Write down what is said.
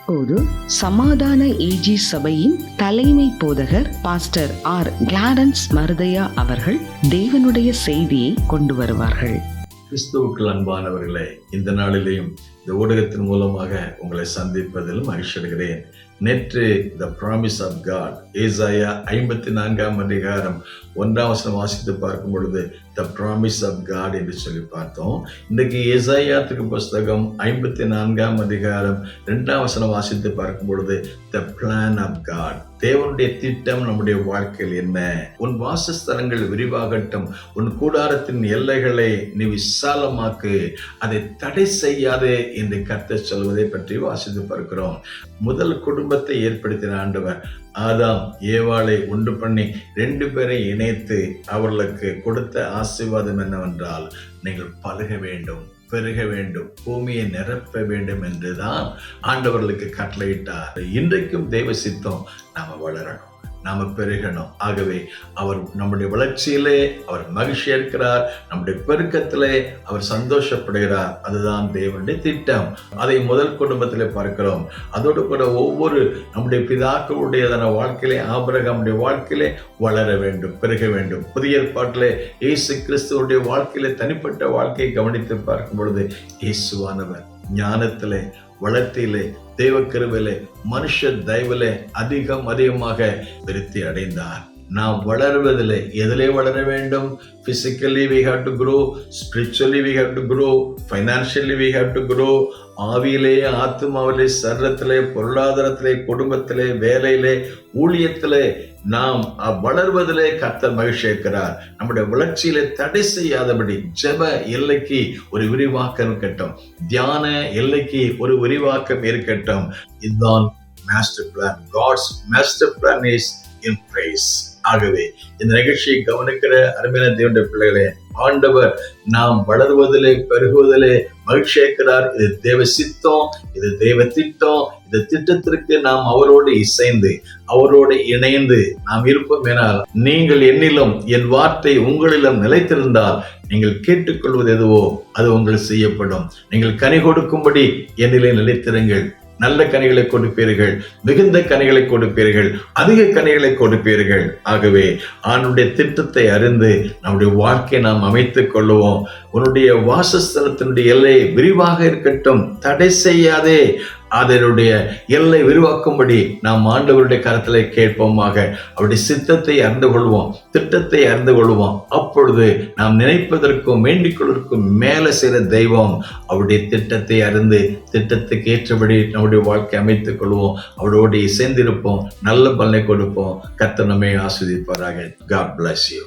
தற்போது சமாதான ஏஜி சபையின் தலைமை போதகர் பாஸ்டர் ஆர் கிளாரன்ஸ் மருதையா அவர்கள் தேவனுடைய செய்தியை கொண்டு வருவார்கள். கிறிஸ்துவுக்குள் அன்பானவர்களே, இந்த நாளிலேயும் இந்த ஊடகத்தின் மூலமாக உங்களை சந்திப்பதில் மகிழ்ச்சி அடைகிறேன். நேற்று த ப்ராமிஸ் ஆஃப் காட் ஏசாயா 54 அதிகாரம் 1 வாசித்து பார்க்கும் பொழுது த ப்ராமிஸ் ஆஃப் காட் என்று சொல்லி பார்த்தோம். இன்றைக்கு ஏசாயா புஸ்தகம் 54 அதிகாரம் 2 வாசித்து பார்க்கும் பொழுது த பிளான் ஆஃப் காட், தேவனுடைய திட்டம் நம்முடைய வாழ்க்கையில் என்ன? உன் வாசஸ்தலங்கள் விரிவாகட்டும், உன் கூடாரத்தின் எல்லைகளை நீ விசாலமாக்கு, அதை தடை செய்யாதே என்று கர்த்தர் சொல்வதை பற்றி வாசித்து பார்க்கிறோம். முதல் குடும்பத்தை ஏற்படுத்தின ஆண்டவர் ஆதாம் ஏவாளை உண்டு பண்ணி 2 பேரை இணைத்து அவர்களுக்கு கொடுத்த ஆசீர்வாதம் என்னவென்றால், நீங்கள் பலுக வேண்டும், பெருக வேண்டும், பூமியை நிரப்ப வேண்டும் என்றுதான் ஆண்டவர்களுக்கு கட்டளையிட்டார். இன்றைக்கும் தெய்வ சித்தம் நாம வளரணும், நாம பெருகணும். ஆகவே அவர் நம்முடைய வளர்ச்சியிலே அவர் மகிழ்ச்சி இருக்கிறார், நம்முடைய பெருக்கத்திலே அவர் சந்தோஷப்படுகிறார். அதுதான் தேவனுடைய திட்டம். அதை முதல் குடும்பத்திலே பார்க்கிறோம். அதோடு கூட ஒவ்வொரு நம்முடைய பிதாக்களுடையதான வாழ்க்கையிலே, ஆபிரகாமுடைய வாழ்க்கையிலே வளர வேண்டும், பெருக வேண்டும். புதிய ஏற்பாட்டிலே இயேசு கிறிஸ்துவுடைய வாழ்க்கையிலே தனிப்பட்ட வாழ்க்கையை கவனித்து பார்க்கும் பொழுது இயேசுவானவர் ஞானத்திலே, வளர்த்தியிலே, தேவ கிருபையிலே, மனுஷ தயவிலே அதிகமாக விருத்தி அடைந்தார். நாம் வளருவதிலே எதிலே வளர வேண்டும்? Physically we have to grow, spiritually we have to grow, financially we have to grow. ஆவியிலே, ஆத்துமாவிலே, சரீரத்திலே, பொருளாதாரத்திலே, குடும்பத்திலே, வேலையிலே, ஊழியத்திலே நாம் வளர்வதிலே கர்த்தர் மகிழ்ச்சி இருக்கிறார். நம்முடைய வளர்ச்சியிலே தடை செய்யாதபடி ஜெப எல்லைக்கு ஒரு விரிவாக்கம் இருக்கட்டும், தியான எல்லைக்கு ஒரு விரிவாக்கம் இருக்கட்டும். இதுதான் master plan. God's master plan is in place. ஆகவே இந்த நிகழ்ச்சியை கவனிக்கிற அருமையான தேவனுடைய பிள்ளைகளே, ஆண்டவர் நாம் வளருவதிலே, பெருகுவதிலே மகிழ்ச்சி இருக்கிறார். இது தேவ சித்தம், இது தேவ திட்டம். இந்த திட்டத்திற்கு நாம் அவரோடு இசைந்து, அவரோடு இணைந்து நாம் இருப்போம். எனால் நீங்கள் என்னிலும் என் வார்த்தை உங்களிலும் நிலைத்திருந்தால் நீங்கள் கேட்டுக்கொள்வது எதுவோ அது உங்களுக்கு செய்யப்படும். நீங்கள் கனி கொடுக்கும்படி என்னிலே நிலைத்திருங்கள். நல்ல கனிகளை கொடுப்பீர்கள், மிகுந்த கனிகளை கொடுப்பீர்கள், அதிக கனிகளை கொடுப்பீர்கள். ஆகவே ஆண்டுடைய திட்டத்தை அறிந்து நம்முடைய வாழ்க்கையை நாம் அமைத்துக் கொள்ளுவோம். உன்னுடைய வாசஸ்தலத்தினுடைய எல்லை விரிவாக இருக்கட்டும், தடை செய்யாதே. அதனுடைய எல்லை விரிவாக்கும்படி நாம் ஆண்டவருடைய கரத்திலே கேட்போமாக. அவருடைய சித்தத்தை அறிந்து கொள்வோம், திட்டத்தை அறிந்து கொள்வோம். அப்பொழுது நாம் நினைப்பதற்கும் வேண்டிக் கொள்வதற்கும் மேல செய்கிற தெய்வம் அவருடைய திட்டத்தை அறிந்து திட்டத்துக்கு ஏற்றபடி நம்முடைய வாழ்க்கை அமைத்துக் கொள்வோம். அவரோடு இசைந்திருப்போம், நல்ல பலனை கொடுப்போம். கர்த்தர் நம்மை ஆசீர்வதிப்பாராக. God bless you.